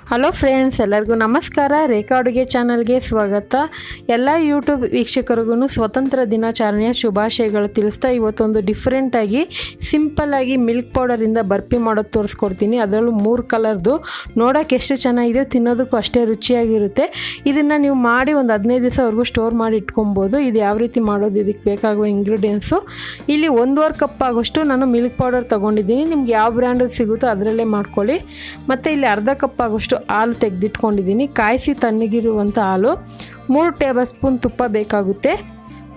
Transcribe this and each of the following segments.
Hello friends, ಎಲ್ಲರಿಗೂ ನಮಸ್ಕಾರ. ರೇಖಾ ಅಡುಗೆ ಚಾನಲ್ಗೆ ಸ್ವಾಗತ. ಎಲ್ಲ ಯೂಟ್ಯೂಬ್ ವೀಕ್ಷಕರಿಗೂ ಸ್ವತಂತ್ರ ದಿನಾಚರಣೆಯ ಶುಭಾಶಯಗಳು ತಿಳಿಸ್ತಾ ಇವತ್ತೊಂದು ಡಿಫ್ರೆಂಟಾಗಿ ಸಿಂಪಲ್ಲಾಗಿ ಮಿಲ್ಕ್ ಪೌಡರಿಂದ ಬರ್ಫಿ ಮಾಡೋದು ತೋರಿಸ್ಕೊಡ್ತೀನಿ. ಅದರಲ್ಲೂ 3 ಕಲರ್ದು ನೋಡೋಕೆ ಎಷ್ಟು ಚೆನ್ನಾಗಿದೆ, ತಿನ್ನೋದಕ್ಕೂ ಅಷ್ಟೇ ರುಚಿಯಾಗಿರುತ್ತೆ. ಇದನ್ನು ನೀವು ಮಾಡಿ ಒಂದು 15 ದಿವಸವರೆಗೂ ಸ್ಟೋರ್ ಮಾಡಿ ಇಟ್ಕೊಬೋದು. ಇದು ಯಾವ ರೀತಿ ಮಾಡೋದು, ಇದಕ್ಕೆ ಬೇಕಾಗುವ ಇಂಗ್ರೀಡಿಯೆಂಟ್ಸು ಇಲ್ಲಿ 1.5 ಕಪ್ ಆಗೋಷ್ಟು ನಾನು ಮಿಲ್ಕ್ ಪೌಡರ್ ತೊಗೊಂಡಿದ್ದೀನಿ. ನಿಮ್ಗೆ ಯಾವ ಬ್ರ್ಯಾಂಡ್ ಸಿಗುತ್ತೋ ಅದರಲ್ಲೇ ಮಾಡ್ಕೊಳ್ಳಿ. ಮತ್ತು ಇಲ್ಲಿ ಅರ್ಧ ಕಪ್ ಆಗೋಷ್ಟು ಹಾಲು ತೆಗೆದಿಟ್ಕೊಂಡಿದ್ದೀನಿ. ಕಾಯಿಸಿ ತಣ್ಣಗಿರುವಂಥ ಹಾಲು, 3 ಟೇಬಲ್ ಸ್ಪೂನ್ ತುಪ್ಪ ಬೇಕಾಗುತ್ತೆ.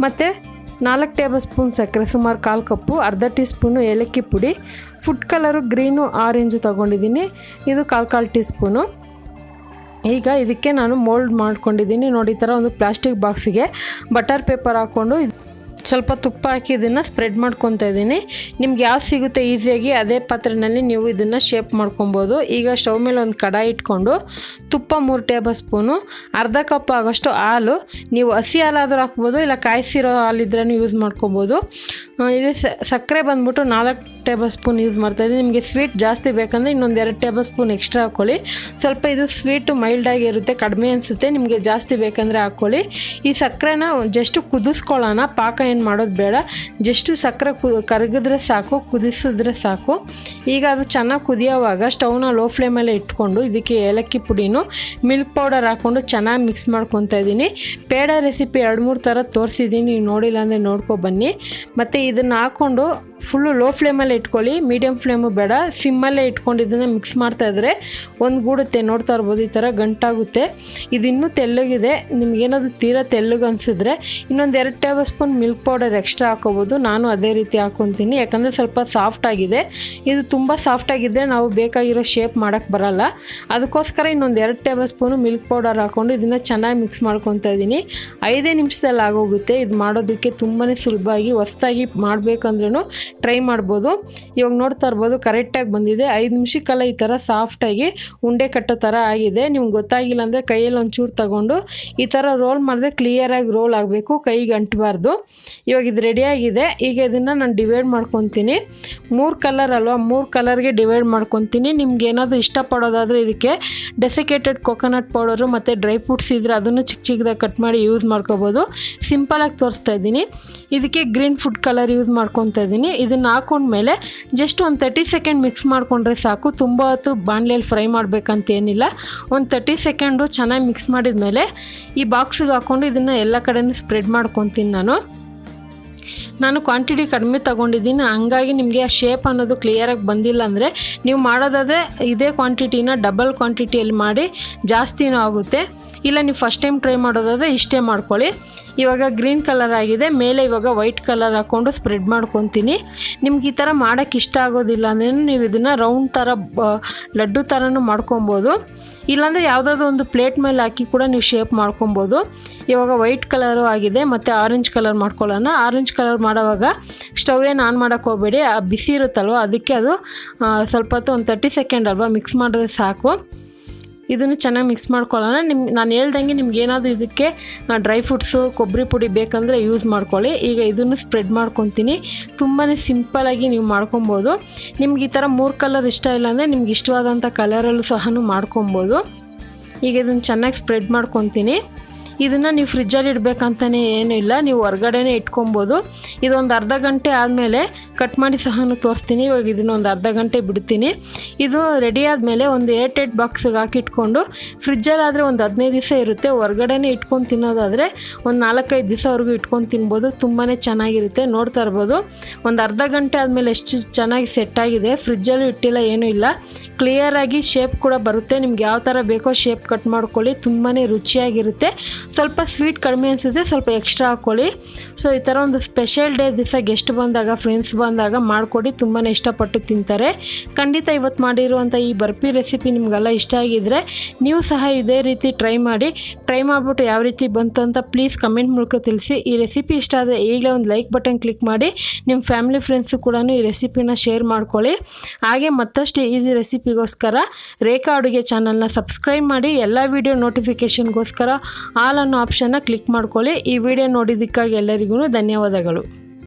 ಮತ್ತು 4 ಟೇಬಲ್ ಸ್ಪೂನ್ ಸಕ್ಕರೆ, ಸುಮಾರು 1/4 ಕಪ್ಪು, ಅರ್ಧ ಟೀ ಸ್ಪೂನು ಏಲಕ್ಕಿ ಪುಡಿ, ಫುಡ್ ಕಲರು ಗ್ರೀನು ಆರೆಂಜು ತೊಗೊಂಡಿದ್ದೀನಿ, ಇದು 1/4 ಟೀ ಸ್ಪೂನು. ಈಗ ಇದಕ್ಕೆ ನಾನು ಮೋಲ್ಡ್ ಮಾಡ್ಕೊಂಡಿದ್ದೀನಿ. ನೋಡಿ, ಈ ಥರ ಒಂದು ಪ್ಲಾಸ್ಟಿಕ್ ಬಾಕ್ಸಿಗೆ ಬಟರ್ ಪೇಪರ್ ಹಾಕ್ಕೊಂಡು ಸ್ವಲ್ಪ ತುಪ್ಪ ಹಾಕಿ ಇದನ್ನು ಸ್ಪ್ರೆಡ್ ಮಾಡ್ಕೊತಾ ಇದ್ದೀನಿ. ನಿಮ್ಗೆ ಯಾವ್ದು ಸಿಗುತ್ತೆ ಈಸಿಯಾಗಿ ಅದೇ ಪಾತ್ರೆಯಲ್ಲಿ ನೀವು ಇದನ್ನು ಶೇಪ್ ಮಾಡ್ಕೊಬೋದು. ಈಗ ಸ್ಟವ್ ಮೇಲೆ ಒಂದು ಕಡಾಯಿ ಇಟ್ಕೊಂಡು ತುಪ್ಪ 3 ಟೇಬಲ್ ಸ್ಪೂನು, ಅರ್ಧ ಕಪ್ ಆಗೋಷ್ಟು ಹಾಲು, ನೀವು ಹಸಿ ಹಾಲಾದರೂ ಹಾಕ್ಬೋದು, ಇಲ್ಲ ಕಾಯಿಸಿರೋ ಹಾಲಿದ್ರೂ ಯೂಸ್ ಮಾಡ್ಕೊಬೋದು. ಇಲ್ಲಿ ಸಕ್ಕರೆ ಬಂದ್ಬಿಟ್ಟು 4 ಟೇಬಲ್ ಸ್ಪೂನ್ ಯೂಸ್ ಮಾಡ್ತಾಯಿದ್ದೀನಿ. ನಿಮಗೆ ಸ್ವೀಟ್ ಜಾಸ್ತಿ ಬೇಕಂದರೆ ಇನ್ನೊಂದು 2 ಟೇಬಲ್ ಸ್ಪೂನ್ ಎಕ್ಸ್ಟ್ರಾ ಹಾಕ್ಕೊಳ್ಳಿ. ಸ್ವಲ್ಪ ಇದು ಸ್ವೀಟು ಮೈಲ್ಡಾಗಿರುತ್ತೆ, ಕಡಿಮೆ ಅನಿಸುತ್ತೆ. ನಿಮಗೆ ಜಾಸ್ತಿ ಬೇಕಂದರೆ ಹಾಕ್ಕೊಳ್ಳಿ. ಈ ಸಕ್ಕರೆನ ಜಸ್ಟು ಕುದಿಸ್ಕೊಳ್ಳೋಣ, ಪಾಕ ಏನು ಮಾಡೋದು ಬೇಡ. ಜಸ್ಟು ಸಕ್ಕರೆ ಕರಗಿದ್ರೆ ಸಾಕು, ಕುದಿಸಿದ್ರೆ ಸಾಕು. ಈಗ ಅದು ಚೆನ್ನಾಗಿ ಕುದಿಯೋವಾಗ ಸ್ಟವ್ನ ಲೋ ಫ್ಲೇಮಲ್ಲೇ ಇಟ್ಕೊಂಡು ಇದಕ್ಕೆ ಏಲಕ್ಕಿ ಪುಡಿನೂ ಮಿಲ್ಕ್ ಪೌಡರ್ ಹಾಕ್ಕೊಂಡು ಚೆನ್ನಾಗಿ ಮಿಕ್ಸ್ ಮಾಡ್ಕೊತಾ ಇದ್ದೀನಿ. ಪೇಡ ರೆಸಿಪಿ 2-3 ಥರ ತೋರಿಸಿದ್ದೀನಿ, ನೀವು ನೋಡಿಲ್ಲ ಅಂದರೆ ನೋಡ್ಕೊಬನ್ನಿ. ಮತ್ತು ಇದನ್ನು ಹಾಕ್ಕೊಂಡು ಫುಲ್ಲು ಲೋ ಫ್ಲೇಮಲ್ಲೇ ಇಟ್ಕೊಳ್ಳಿ, ಮೀಡಿಯಮ್ ಫ್ಲೇಮು ಬೇಡ, ಸಿಮ್ಮಲ್ಲೇ ಇಟ್ಕೊಂಡು ಇದನ್ನು ಮಿಕ್ಸ್ ಮಾಡ್ತಾಯಿದ್ರೆ ಒಂದು ಗೂಡುತ್ತೆ. ನೋಡ್ತಾ ಇರ್ಬೋದು, ಈ ಥರ ಗಂಟಾಗುತ್ತೆ. ಇದು ಇನ್ನೂ ತೆಳ್ಳಗಿದೆ. ನಿಮಗೇನಾದರೂ ತೀರಾ ತೆಳ್ಳಗೆ ಅನಿಸಿದ್ರೆ ಇನ್ನೊಂದು 2 table spoon milk powder extra ಹಾಕೋಬೋದು. ನಾನು ಅದೇ ರೀತಿ ಹಾಕ್ಕೊತೀನಿ, ಯಾಕಂದರೆ ಸ್ವಲ್ಪ ಸಾಫ್ಟಾಗಿದೆ. ಇದು ತುಂಬ ಸಾಫ್ಟಾಗಿದ್ದರೆ ನಾವು ಬೇಕಾಗಿರೋ ಶೇಪ್ ಮಾಡೋಕ್ಕೆ ಬರೋಲ್ಲ. ಅದಕ್ಕೋಸ್ಕರ ಇನ್ನೊಂದು 2 ಟೇಬಲ್ ಸ್ಪೂನು ಮಿಲ್ಕ್ ಪೌಡರ್ ಹಾಕ್ಕೊಂಡು ಇದನ್ನು ಚೆನ್ನಾಗಿ ಮಿಕ್ಸ್ ಮಾಡ್ಕೊತಾ ಇದ್ದೀನಿ. 5 ನಿಮಿಷದಲ್ಲಿ ಆಗೋಗುತ್ತೆ. ಇದು ಮಾಡೋದಕ್ಕೆ ತುಂಬಾ ಸುಲಭವಾಗಿ, ಹೊಸದಾಗಿ ಮಾಡಬೇಕಂದ್ರೂ ಟ್ರೈ ಮಾಡ್ಬೋದು. ಇವಾಗ ನೋಡ್ತಾ ಇರ್ಬೋದು, ಕರೆಕ್ಟಾಗಿ ಬಂದಿದೆ. 5 ನಿಮಿಷಕ್ಕೆಲ್ಲ ಈ ಥರ ಸಾಫ್ಟಾಗಿ ಉಂಡೆ ಕಟ್ಟೋ ಥರ ಆಗಿದೆ. ನಿಮ್ಗೆ ಗೊತ್ತಾಗಿಲ್ಲ ಅಂದರೆ ಕೈಯಲ್ಲಿ ಒಂಚೂರು ತಗೊಂಡು ಈ ಥರ ರೋಲ್ ಮಾಡಿದ್ರೆ ಕ್ಲಿಯರಾಗಿ ರೋಲ್ ಆಗಬೇಕು, ಕೈಗೆ ಅಂಟಬಾರ್ದು. ಇವಾಗ ಇದು ರೆಡಿಯಾಗಿದೆ. ಈಗ ಇದನ್ನು ನಾನು ಡಿವೈಡ್ ಮಾಡ್ಕೊತೀನಿ. 3 ಕಲರ್ ಅಲ್ವಾ, 3 ಕಲರ್ಗೆ ಡಿವೈಡ್ ಮಾಡ್ಕೊತೀನಿ. ನಿಮ್ಗೆ ಏನಾದರೂ ಇಷ್ಟಪಡೋದಾದರೆ ಇದಕ್ಕೆ ಡೆಸಿಕೇಟೆಡ್ ಕೊಕೊನಟ್ ಪೌಡರು ಮತ್ತು ಡ್ರೈ ಫ್ರೂಟ್ಸ್ ಇದ್ದರೆ ಅದನ್ನು ಚಿಕ್ಕ ಚಿಕ್ಕದಾಗಿ ಕಟ್ ಮಾಡಿ ಯೂಸ್ ಮಾಡ್ಕೋಬೋದು. ಸಿಂಪಲಾಗಿ ತೋರಿಸ್ತಾ ಇದ್ದೀನಿ. ಇದಕ್ಕೆ ಗ್ರೀನ್ ಫುಡ್ ಕಲರ್ ಯೂಸ್ ಮಾಡ್ಕೊತಾ ಇದ್ದೀನಿ. ಇದನ್ನು ಹಾಕೊಂಡ್ಮೇಲೆ ಜಸ್ಟ್ ಒಂದು 30 ಸೆಕೆಂಡ್ ಮಿಕ್ಸ್ ಮಾಡಿಕೊಂಡ್ರೆ ಸಾಕು. ತುಂಬ ಹೊತ್ತು ಬಾಣಲೆಯಲ್ಲಿ ಫ್ರೈ ಮಾಡಬೇಕಂತ ಏನಿಲ್ಲ. ಒಂದು 30 ಸೆಕೆಂಡು ಚೆನ್ನಾಗಿ ಮಿಕ್ಸ್ ಮಾಡಿದ ಮೇಲೆ ಈ ಬಾಕ್ಸಿಗೆ ಹಾಕ್ಕೊಂಡು ಇದನ್ನು ಎಲ್ಲ ಕಡೆಯೂ ಸ್ಪ್ರೆಡ್ ಮಾಡ್ಕೊತೀನಿ. ನಾನು ಕ್ವಾಂಟಿಟಿ ಕಡಿಮೆ ತೊಗೊಂಡಿದ್ದೀನಿ, ಹಂಗಾಗಿ ನಿಮಗೆ ಆ ಶೇಪ್ ಅನ್ನೋದು ಕ್ಲಿಯರಾಗಿ ಬಂದಿಲ್ಲ ಅಂದರೆ ನೀವು ಮಾಡೋದಾದರೆ ಇದೇ ಕ್ವಾಂಟಿಟಿನ ಡಬಲ್ ಕ್ವಾಂಟಿಟಿಯಲ್ಲಿ ಮಾಡಿ, ಜಾಸ್ತಿನೂ ಆಗುತ್ತೆ. ಇಲ್ಲ ನೀವು ಫಸ್ಟ್ ಟೈಮ್ ಟ್ರೈ ಮಾಡೋದಾದರೆ ಇಷ್ಟೇ ಮಾಡ್ಕೊಳ್ಳಿ. ಇವಾಗ ಗ್ರೀನ್ ಕಲರ್ ಆಗಿದೆ, ಮೇಲೆ ಇವಾಗ ವೈಟ್ ಕಲರ್ ಹಾಕ್ಕೊಂಡು ಸ್ಪ್ರೆಡ್ ಮಾಡ್ಕೊತೀನಿ. ನಿಮ್ಗೆ ಈ ಥರ ಮಾಡೋಕ್ಕೆ ಇಷ್ಟ ಆಗೋದಿಲ್ಲ ಅಂದರೆ ನೀವು ಇದನ್ನು ರೌಂಡ್ ಥರ ಲಡ್ಡು ಥರನೂ ಮಾಡ್ಕೊಬೋದು. ಇಲ್ಲಾಂದರೆ ಯಾವುದಾದ್ರೂ ಒಂದು ಪ್ಲೇಟ್ ಮೇಲೆ ಹಾಕಿ ಕೂಡ ನೀವು ಶೇಪ್ ಮಾಡ್ಕೊಬೋದು. ಇವಾಗ ವೈಟ್ ಕಲರು ಆಗಿದೆ, ಮತ್ತು ಆರೆಂಜ್ ಕಲರ್ ಮಾಡ್ಕೊಳ್ಳೋಣ. ಆರೆಂಜ್ ಕಲರ್ ಮಾಡೋವಾಗ ಸ್ಟವ್ ಏನು ಆನ್ ಮಾಡೋಕ್ಕೆ ಹೋಗಬೇಡಿ, ಬಿಸಿ ಇರುತ್ತಲ್ವ, ಅದಕ್ಕೆ ಅದು ಸ್ವಲ್ಪ ಹೊತ್ತು ಒಂದು 30 ಸೆಕೆಂಡ್ ಅಲ್ವಾ ಮಿಕ್ಸ್ ಮಾಡಿದ್ರೆ ಸಾಕು. ಇದನ್ನು ಚೆನ್ನಾಗಿ ಮಿಕ್ಸ್ ಮಾಡ್ಕೊಳ್ಳೋಣ. ನಾನು ಹೇಳ್ದಂಗೆ ನಿಮ್ಗೆ ಏನಾದರೂ ಇದಕ್ಕೆ ಡ್ರೈ ಫ್ರೂಟ್ಸು, ಕೊಬ್ಬರಿ ಪುಡಿ ಬೇಕಂದರೆ ಯೂಸ್ ಮಾಡ್ಕೊಳ್ಳಿ. ಈಗ ಇದನ್ನು ಸ್ಪ್ರೆಡ್ ಮಾಡ್ಕೊತೀನಿ. ತುಂಬಾ ಸಿಂಪಲಾಗಿ ನೀವು ಮಾಡ್ಕೊಬೋದು. ನಿಮ್ಗೆ ಈ ಥರ 3 ಕಲರ್ ಇಷ್ಟ ಇಲ್ಲ ಅಂದರೆ ನಿಮ್ಗೆ ಇಷ್ಟವಾದಂಥ ಕಲರಲ್ಲೂ ಸಹ ಮಾಡ್ಕೊಬೋದು. ಈಗ ಇದನ್ನು ಚೆನ್ನಾಗಿ ಸ್ಪ್ರೆಡ್ ಮಾಡ್ಕೊತೀನಿ. ಇದನ್ನು ನೀವು ಫ್ರಿಜ್ಜಲ್ಲಿ ಇಡಬೇಕಂತಲೇ ಏನೂ ಇಲ್ಲ, ನೀವು ಹೊರ್ಗಡೆನೇ ಇಟ್ಕೊಬೋದು. ಇದೊಂದು ಅರ್ಧ ಗಂಟೆ ಆದಮೇಲೆ ಕಟ್ ಮಾಡಿ ಸಹ ತೋರಿಸ್ತೀನಿ. ಇವಾಗ ಇದನ್ನು ಒಂದು ಅರ್ಧ ಗಂಟೆ ಬಿಡ್ತೀನಿ. ಇದು ರೆಡಿ ಆದಮೇಲೆ ಒಂದು ಏರ್ಟೈಟ್ ಬಾಕ್ಸಿಗೆ ಹಾಕಿಟ್ಕೊಂಡು ಫ್ರಿಜ್ಜಲ್ಲಾದರೆ ಒಂದು 15 ದಿವಸ ಇರುತ್ತೆ. ಹೊರ್ಗಡೆನೇ ಇಟ್ಕೊಂಡು ತಿನ್ನೋದಾದರೆ ಒಂದು 4-5 ದಿವಸವರೆಗೂ ಇಟ್ಕೊಂಡು ತಿನ್ಬೋದು. ತುಂಬಾ ಚೆನ್ನಾಗಿರುತ್ತೆ. ನೋಡ್ತಾ ಇರ್ಬೋದು, ಒಂದು ಅರ್ಧ ಗಂಟೆ ಆದಮೇಲೆ ಎಷ್ಟು ಚೆನ್ನಾಗಿ ಸೆಟ್ಟಾಗಿದೆ. ಫ್ರಿಜ್ಜಲ್ಲೂ ಇಟ್ಟಿಲ್ಲ, ಏನೂ ಇಲ್ಲ, ಕ್ಲಿಯರಾಗಿ ಶೇಪ್ ಕೂಡ ಬರುತ್ತೆ. ನಿಮ್ಗೆ ಯಾವ ಥರ ಬೇಕೋ ಶೇಪ್ ಕಟ್ ಮಾಡ್ಕೊಳ್ಳಿ. ತುಂಬಾ ರುಚಿಯಾಗಿರುತ್ತೆ. ಸ್ವಲ್ಪ ಸ್ವೀಟ್ ಕಡಿಮೆ ಅನಿಸುತ್ತೆ, ಸ್ವಲ್ಪ ಎಕ್ಸ್ಟ್ರಾ ಹಾಕ್ಕೊಳ್ಳಿ. ಸೊ ಈ ಥರ ಒಂದು ಸ್ಪೆಷಲ್ ಡೇ ದಿವಸ ಗೆಸ್ಟ್ ಬಂದಾಗ, ಫ್ರೆಂಡ್ಸ್ ಬಂದಾಗ ಮಾಡಿಕೊಡಿ, ತುಂಬಾ ಇಷ್ಟಪಟ್ಟು ತಿಂತಾರೆ. ಖಂಡಿತ ಇವತ್ತು ಮಾಡಿರುವಂಥ ಈ ಬರ್ಫಿ ರೆಸಿಪಿ ನಿಮಗೆಲ್ಲ ಇಷ್ಟ ಆಗಿದ್ದರೆ ನೀವು ಸಹ ಇದೇ ರೀತಿ ಟ್ರೈ ಮಾಡಿಬಿಟ್ಟು ಯಾವ ರೀತಿ ಬಂತು ಅಂತ ಪ್ಲೀಸ್ ಕಮೆಂಟ್ ಮೂಲಕ ತಿಳಿಸಿ. ಈ ರೆಸಿಪಿ ಇಷ್ಟ ಆದರೆ ಈಗಲೇ ಒಂದು ಲೈಕ್ ಬಟನ್ ಕ್ಲಿಕ್ ಮಾಡಿ ನಿಮ್ಮ ಫ್ಯಾಮಿಲಿ ಫ್ರೆಂಡ್ಸು ಕೂಡ ಈ ರೆಸಿಪಿನ ಶೇರ್ ಮಾಡ್ಕೊಳ್ಳಿ. ಹಾಗೆ ಮತ್ತಷ್ಟು ಈಸಿ ರೆಸಿಪಿಗೋಸ್ಕರ ರೇಖಾ ಅಡುಗೆ ಚಾನಲ್ನ ಸಬ್ಸ್ಕ್ರೈಬ್ ಮಾಡಿ. ಎಲ್ಲ ವೀಡಿಯೋ ನೋಟಿಫಿಕೇಷನ್ಗೋಸ್ಕರ ಆಲ್ ಅನ್ನೋ ಆಪ್ಷನ್ನ ಕ್ಲಿಕ್ ಮಾಡ್ಕೊಳ್ಳಿ. ಈ ವಿಡಿಯೋ ನೋಡಿದ್ದಕ್ಕಾಗಿ ಎಲ್ಲರಿಗೂ ಧನ್ಯವಾದಗಳು.